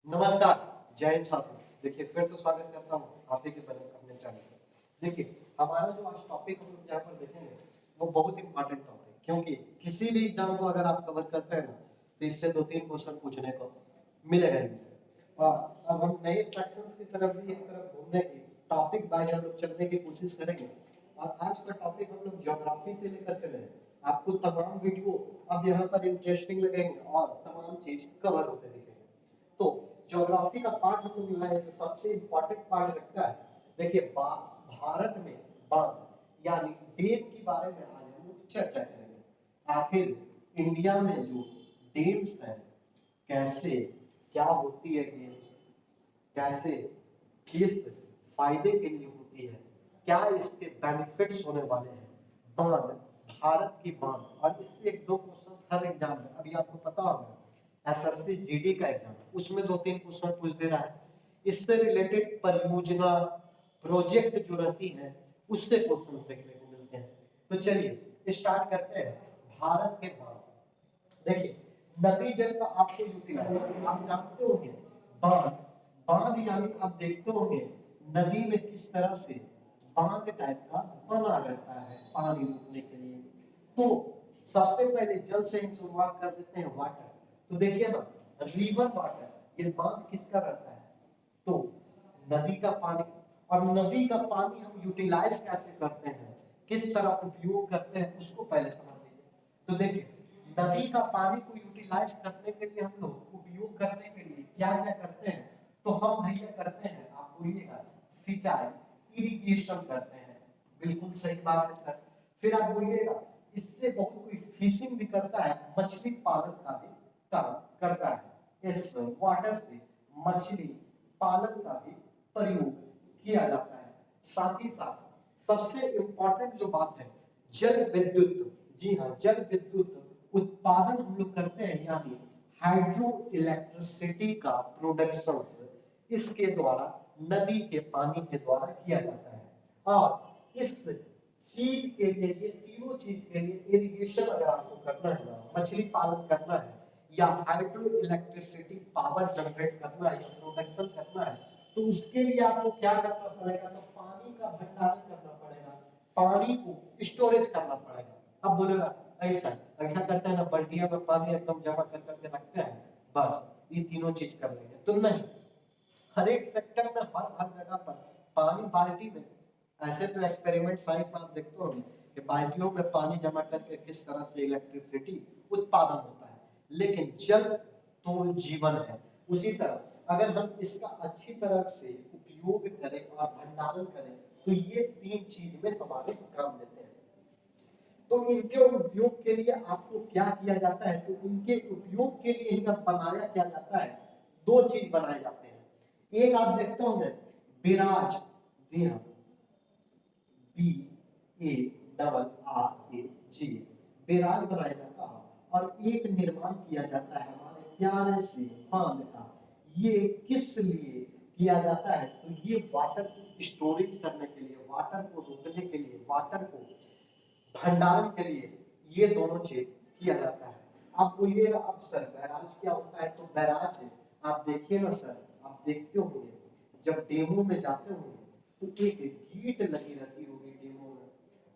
नमस्कार, जय हिंद साथियों। देखिए फिर से स्वागत करता हूँ आप ही के अपने चैनल पर। देखिए हमारा जो आज टॉपिक हम लोग यहाँ पर देखेंगे वो बहुत इंपॉर्टेंट टॉपिक, क्योंकि किसी भी एग्जाम को अगर आप कवर करते हैं ना तो इससे 2-3 क्वेश्चन पूछने को मिलेगा ही मिलेगा। और अब हम नए सेक्शंस की तरफ भी एक तरफ घूमने की टॉपिक बाय हम लोग चलने की कोशिश करेंगे। और आज का टॉपिक हम लोग ज्योग्राफी से लेकर चले हैं। आपको तमाम वीडियो अब यहाँ पर इंटरेस्टिंग लगेंगे और तमाम चीज कवर होते दिखेंगे। तो ज्योग्राफी का पार्ट हम लोग लाए जो सबसे इंपॉर्टेंट पार्ट रखता है। देखिए भारत में बांध यानी डैम के बारे में आज हम लोग चर्चा करेंगे। आखिर इंडिया में जो डैम्स हैं कैसे, क्या होती है डैम्स, कैसे, किस फायदे के लिए होती है, क्या इसके बेनिफिट्स होने वाले हैं। बांध, भारत की बांध, और इससे एक दो क्वेश्चन हर एग्जाम में, अभी आपको पता होगा एसएससी जीडी का एग्जाम उसमें 2-3 क्वेश्चन पूछ दे रहा है। इससे रिलेटेड परियोजना प्रोजेक्ट जो रहती है उससे क्वेश्चन देखने को मिलते हैं। तो चलिए स्टार्ट करते हैं। भारत के बांध, देखिए नदी जल का आपको यूटिलाइज आप जानते होंगे। बांध, बांध यानी आप देखते होंगे नदी में किस तरह से बांध टाइप का बना रहता है पानी रुकने के लिए। तो सबसे पहले जल से ही शुरुआत कर देते हैं, वाटर। तो देखिए ना, रिवर वाटर, ये बांध किसका रहता है? तो नदी का पानी। और नदी का पानी हम यूटिलाइज कैसे करते हैं, किस तरह उपयोग करते हैं, उसको पहले समझ लीजिए। तो देखिए नदी का पानी को यूटिलाइज करने के लिए, हम लोग उपयोग करने के लिए क्या क्या करते हैं? तो हम भैया करते हैं, आप बोलिएगा सिंचाई, इरिगेशन करते हैं। बिल्कुल सही बात है सर। फिर आप बोलिएगा इससे बहुत कोई फिशिंग भी करता है, मछली पालन का भी काम करता है। इस वाटर से मछली पालन का भी प्रयोग किया जाता है। साथ ही साथ सबसे इंपॉर्टेंट जो बात है, जल विद्युत। जी हाँ, जल विद्युत उत्पादन हम लोग करते हैं, यानी हाइड्रो इलेक्ट्रिसिटी का प्रोडक्शन इसके द्वारा, नदी के पानी के द्वारा किया जाता है। और इस चीज के लिए, ये तीनों चीज के लिए इरिगेशन अगर आपको करना है ना, मछली पालन करना है या हाइड्रो इलेक्ट्रिसिटी पावर जनरेट करना है या प्रोडक्शन करना है, तो उसके लिए आपको क्या करना पड़ेगा? तो पानी का भंडारण करना पड़ेगा, पानी को स्टोरेज करना पड़ेगा। अब बोलेगा ऐसा ऐसा करते हैं ना, बाल्टिया में पानी एकदम जमा कर करके रखते हैं, बस ये तीनों चीज कर लेंगे, तो नहीं। हर एक सेक्टर में, हर जगह पर पानी बाल्टी में, ऐसे तो एक्सपेरिमेंट साइंस में आप देखते होंगे कि बाल्टियों में पानी जमा करके किस तरह से इलेक्ट्रिसिटी उत्पादन होता है। लेकिन जल तो जीवन है। उसी तरह अगर हम इसका अच्छी तरह से उपयोग करें और भंडारण करें, तो ये तीन चीज में हमारे काम देते हैं। तो इनके उपयोग के लिए आपको क्या किया जाता है? तो इनके उपयोग के लिए इनका बनाया क्या जाता है? दो चीज बनाए जाते हैं। एक आप देखते होंगे बैराज, जी हाँ, B A double R A G, barrage बनाया जाता है। और एक निर्माण किया जाता है हमारे प्यारे से बांध का। ये किस लिए किया जाता है? तो ये वाटर को स्टोरेज करने के लिए, वाटर को रोकने के लिए, वाटर को भंडारण के लिए ये दोनों चीज किया जाता है। आप बोलिएगा अब सर बैराज क्या होता है? तो बैराज आप देखिए ना सर, आप देखते होंगे जब डेमो में जाते होंगे तो एक गेट लगी रहती होगी डेमो में,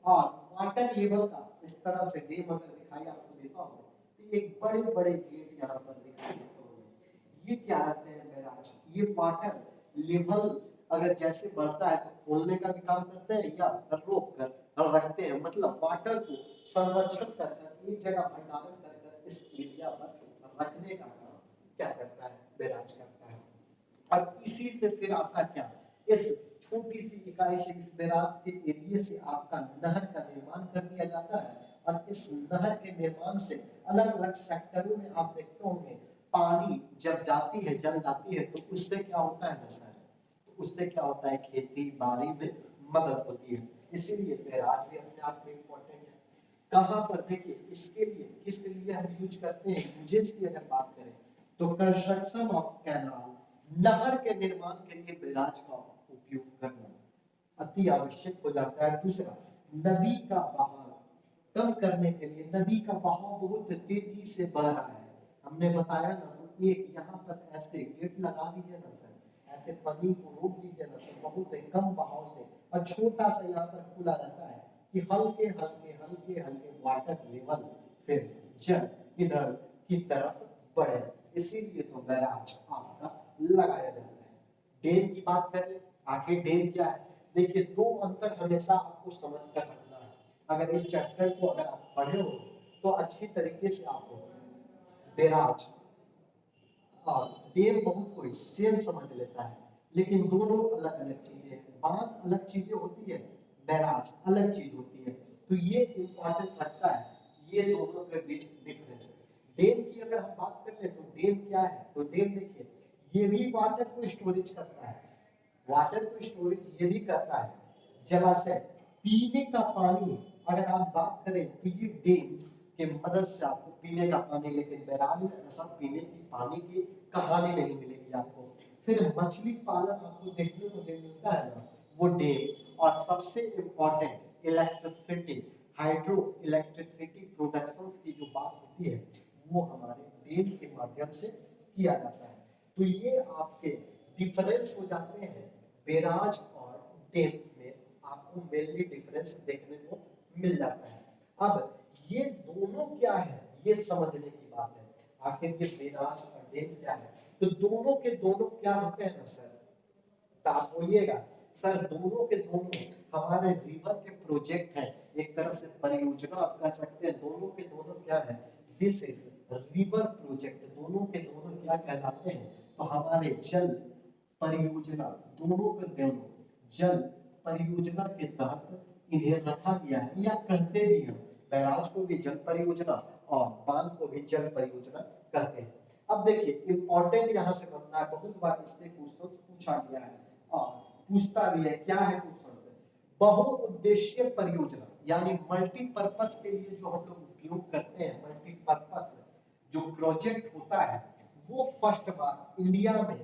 और वाटर लेवल का इस तरह से डेम अगर दिखाई आपको देता होगा तो एक बड़े बड़े गेट यहाँ पर दिखाई देते होंगे। ये क्या रहते हैं? बैराज। ये वाटर लेवल अगर जैसे बढ़ता है तो खोलने का भी काम करते हैं या रोक कर रखते हैं, मतलब वाटर को संरक्षण कर एक जगह भंडारण कर इस एरिया पर रखने का काम क्या करता है? बैराज करता है। और इसी से फिर आपका क्या, इस छोटी सी इकाई से, इस बैराज के एरिया से आपका नहर का निर्माण कर दिया जाता है। और इस नहर के निर्माण से अलग अलग सेक्टरों में आप देखते होंगे पानी जब जाती है, जल जाती है, तो उससे क्या होता है ना सर? तो उससे क्या होता है? खेती बाड़ी में मदद होती है। इसीलिए बैराज भी अपने आप में इम्पोर्टेंट है। कहां पर? देखिए इसके लिए, किस लिए हम यूज करते हैं? यूजेज की अगर बात करें तो कंस्ट्रक्शन ऑफ कैनाल, नहर के निर्माण के लिए बैराज का उपयोग करना अति आवश्यक हो जाता है। दूसरा, नदी का बहाव कम करने के लिए, नदी का बहाव बहुत तेजी से बढ़ रहा है, हमने बताया ना, तो एक यहाँ तक ऐसे गेट लगा दीजिए ना सर, ऐसे पानी को रोक दीजिए ना सर, बहुत ही कम बहाव से, और छोटा सा यहाँ पर खुला रहता है कि हल्के हल्के हल्के हल्के वाटर लेवल फिर जल इधर की तरफ बढ़े, इसीलिए तो बैराज आपका लगाया जाता है। डैम की बात करें, आखिर डैम क्या है? देखिए दो अंतर हमेशा आपको समझ कर रखना है। अगर इस चैप्टर को अगर आप पढ़े हो तो अच्छी तरीके से आपको बैराज और डैम बहुत कोई सेम समझ लेता है, लेकिन दोनों अलग अलग चीजें हैं। बांध अलग चीजें होती है, बैराज अलग चीज होती है, तो ये इंपॉर्टेंट रखता है ये दोनों के बीच डिफरेंस। डैम की अगर हम बात कर ले तो डैम क्या है? तो डैम देखिए ये भी वाटर को स्टोरेज करता है, वाटर को स्टोरेज ये भी करता है। जलाशय पीने का पानी अगर आप बात करें तो ये डैम के मदद से आपको पीने का पानी, लेकिन बैराज में ऐसा पीने की पानी की कहानी नहीं मिलेगी आपको। फिर मछली पालन आपको देखने को जो मिलता है ना वो डैम, और सबसे important electricity, hydro electricity production की जो बात होती है वो हमारे डैम के माध्यम से किया जाता है। तो ये आपके डिफरेंस हो जाते हैं बैराज और डैम में, आपको मेनली डिफरेंस देखने को मिल जाता है। अब ये दोनों क्या है ये समझने की बात है, आखिर ये बैराज और डैम क्या है? तो दोनों के दोनों क्या होते हैं ना सर, तो आप बोलिएगा सर दोनों के दोनों हमारे रिवर के प्रोजेक्ट हैं, एक तरह से परियोजना आप कह सकते हैं। दोनों के दोनों क्या है? दिस इज रिवर प्रोजेक्ट, दोनों के दोनों क्या कहलाते हैं? तो हमारे जल परियोजना, दोनों के दोनों जल परियोजना के तहत इन्हें रखा गया है, या कहते भी हैं बैराज को भी जल परियोजना और बांध को भी जल परियोजना कहते हैं। अब देखिए इंपॉर्टेंट यहाँ से बनता है, बहुत बार इससे क्वेश्चन पूछा गया है और पूछता भी है, क्या है क्वेश्चन से? बहुउद्देशीय परियोजना यानी मल्टीपर्पस के लिए जो हम लोग उपयोग करते हैं, मल्टीपर्पस जो प्रोजेक्ट होता है वो फर्स्ट बार इंडिया में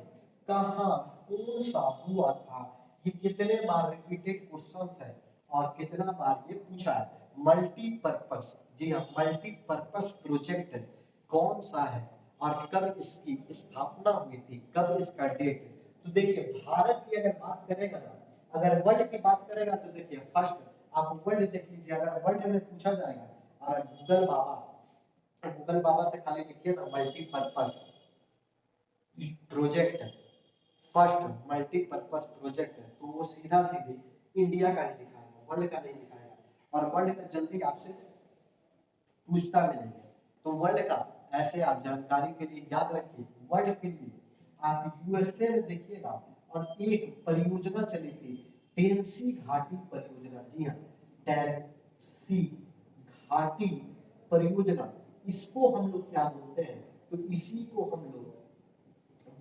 कहां कौन सा हुआ था? ये कितने बार रिपीटेड क्वेश्चन है और कितना बार ये पूछा है? मल्टीपर्पस, जी हाँ मल्टीपर्पस प्रोजेक्ट कौन सा है और कब इसकी स्थापना हुई थी, कब इसका डेट? तो देखिए भारत की अगर बात करेगा ना, अगर वर्ल्ड की बात करेगा तो देखिए फर्स्ट आप वर्ल्ड देख लीजिए, अगर वर्ल्ड में पूछा जाएगा और गूगल बाबा से खाली लिखिए ना multipurpose project, first multipurpose project है, तो वो सीधा सीधे इंडिया का ही दिखाएगा, वर्ल्ड का नहीं दिखाएगा, और वर्ल्ड का जल्दी आपसे पूछता भी नहीं है। तो वर्ल्ड का ऐसे आप जानकारी के लिए याद रखिए, वर्ल्ड के लिए आप यूएसए में देखिएगा और एक परियोजना चली थी टेंसी घाटी परियोजना, जी हाँ टेंसी घाटी परियोजना, इसको हम लोग क्या बोलते हैं? तो इसी को हम लोग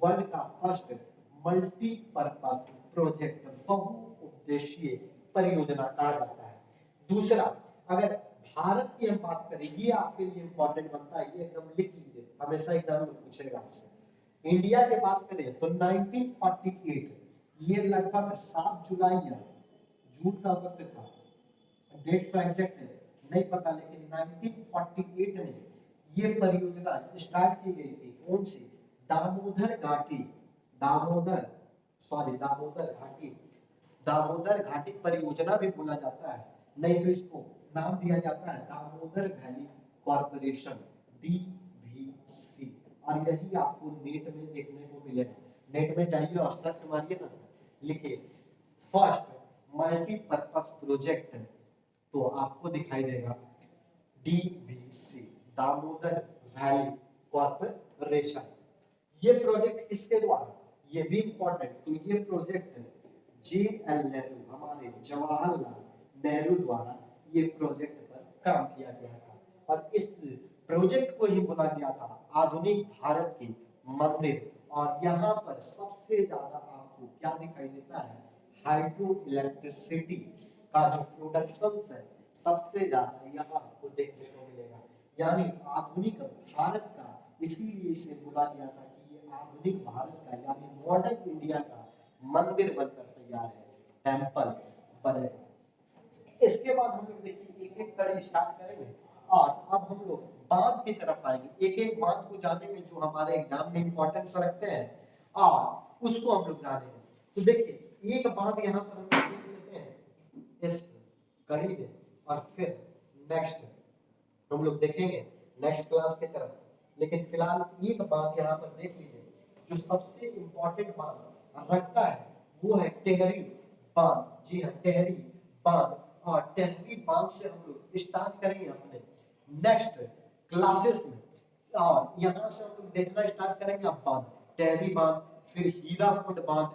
वर्ल्ड का फर्स्ट मल्टीपर्पस प्रोजेक्ट, बहुउद्देशीय परियोजना कहा जाता है। दूसरा अगर भारत की हम बात करें, ये आपके लिए इंपॉर्टेंट बनता है, ये एकदम लिख लीजिए, हमेशा एग्जाम में पूछेगा आपसे। इंडिया की बात करें तो 1948, ये लगभग 7 जुलाई या जून का वक्त था, डेट तो एग्जैक्ट नहीं पता, लेकिन 1948 में ये परियोजना स्टार्ट की गई थी। कौन सी? दामोदर घाटी, दामोदर घाटी परियोजना भी बोला जाता है, नहीं तो इसको नाम दिया जाता है दामोदर वैली कॉर्पोरेशन, DVC। और यही आपको नेट में देखने को मिलेगा, नेट में जाइए और सर्च मारिए ना, लिखिए फर्स्ट मल्टीपर्पस प्रोजेक्ट, तो आपको दिखाई देगा DVC, दामोदर वैली कॉर्पोरेशन। ये प्रोजेक्ट किसके द्वारा? ये भी इंपॉर्टेंट, तो ये प्रोजेक्ट JL नेहरू, हमारे जवाहरलाल नेहरू द्वारा ये प्रोजेक्ट पर काम किया गया था, और इस प्रोजेक्ट को ही बोला गया था आधुनिक भारत की मंदिर। और यहाँ पर सबसे ज्यादा आपको क्या दिखाई देता है? हाइड्रो इलेक्ट्रिसिटी का जो प्रोडक्शन है सबसे ज्यादा यहाँ आपको देखने को मिलेगा, यानी आधुनिक भारत का, इसीलिए इसे बोला गया था कि ये आधुनिक भारत का यानी मॉडर्न इंडिया का मंदिर बनकर तैयार है, टेंपल बनेगा। इसके बाद हम लोग देखिए एक एक कड़ी स्टार्ट करेंगे, और अब हम लोग बांध की तरफ आएंगे, एक एक बांध को जानेंगे जो हमारे एग्जाम में इंपॉर्टेंस रखते हैं और उसको हम लोग जानेंगे। तो देखिए एक बांध यहाँ पर हम लोग देख लेते हैं इस कड़ी में, और फिर नेक्स्ट हम लोग देखेंगे नेक्स्ट क्लास की तरफ। लेकिन फिलहाल एक बात यहाँ पर देख लीजिए, जो सबसे इंपॉर्टेंट बात रखता है वो है टेहरी बांध। जी हाँ, टेहरी बांध। और टेहरी बांध से हम लोग स्टार्ट करेंगे अपने नेक्स्ट क्लासेस में, और यहाँ से हम लोग देखना स्टार्ट करेंगे अब बांध, टेहरी बांध, फिर हीराकुंड बांध,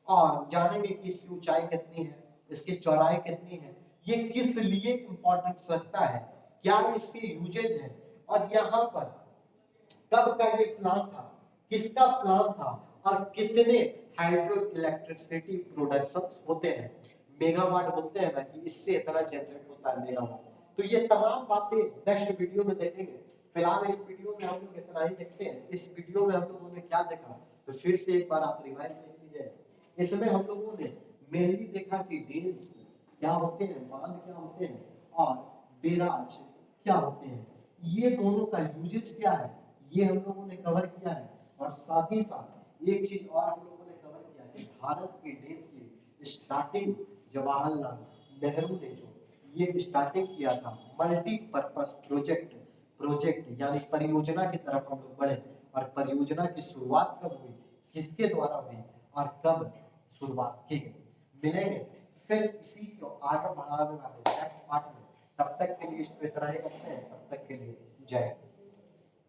और जानेंगे कि इसकी ऊंचाई कितनी है, इसकी चौड़ाई कितनी है, ये किस लिए इंपॉर्टेंस रखता है, क्या इसके यूजेज है, और यहाँ पर कब का ये प्लान था, किसका प्लान था, और कितने हाइड्रो इलेक्ट्रिसिटी प्रोडक्शन होते हैं। मेगावाट बोलते हैं ना कि इससे इतना जनरेट होता है मेगावाट। तो ये तमाम बातें नेक्स्ट वीडियो में देखेंगे। फिलहाल इस वीडियो में हम लोग इतना ही देखते हैं। इस वीडियो में हम लोगों ने क्या देखा, तो फिर से एक बार आप रिवाइज देख लीजिए। इसमें हम लोगों ने मेनली देखा कि डैम्स क्या होते हैं, बांध क्या होते हैं, और बैराज क्या होते हैं, ये दोनों का यूजेज क्या है, ये हम लोगों ने कवर किया है। और साथ ही साथ एक चीज और हम लोगों ने कवर किया कि भारत के डैम की स्टार्टिंग जवाहरलाल नेहरू ने जो ये स्टार्टिंग किया था मल्टीपर्पस प्रोजेक्ट यानी परियोजना की तरफ हम लोग बढ़े। और परियोजना की शुरुआत कब हुई, किसके द्वारा हुई, और कब शुरुआत की गई। मिलेंगे फिर इसी को आगे बढ़ाने वाले नेक्स्ट पार्ट में। तब तक के लिए इसको इतना ही रखते हैं। तब तक के लिए जय हिंद।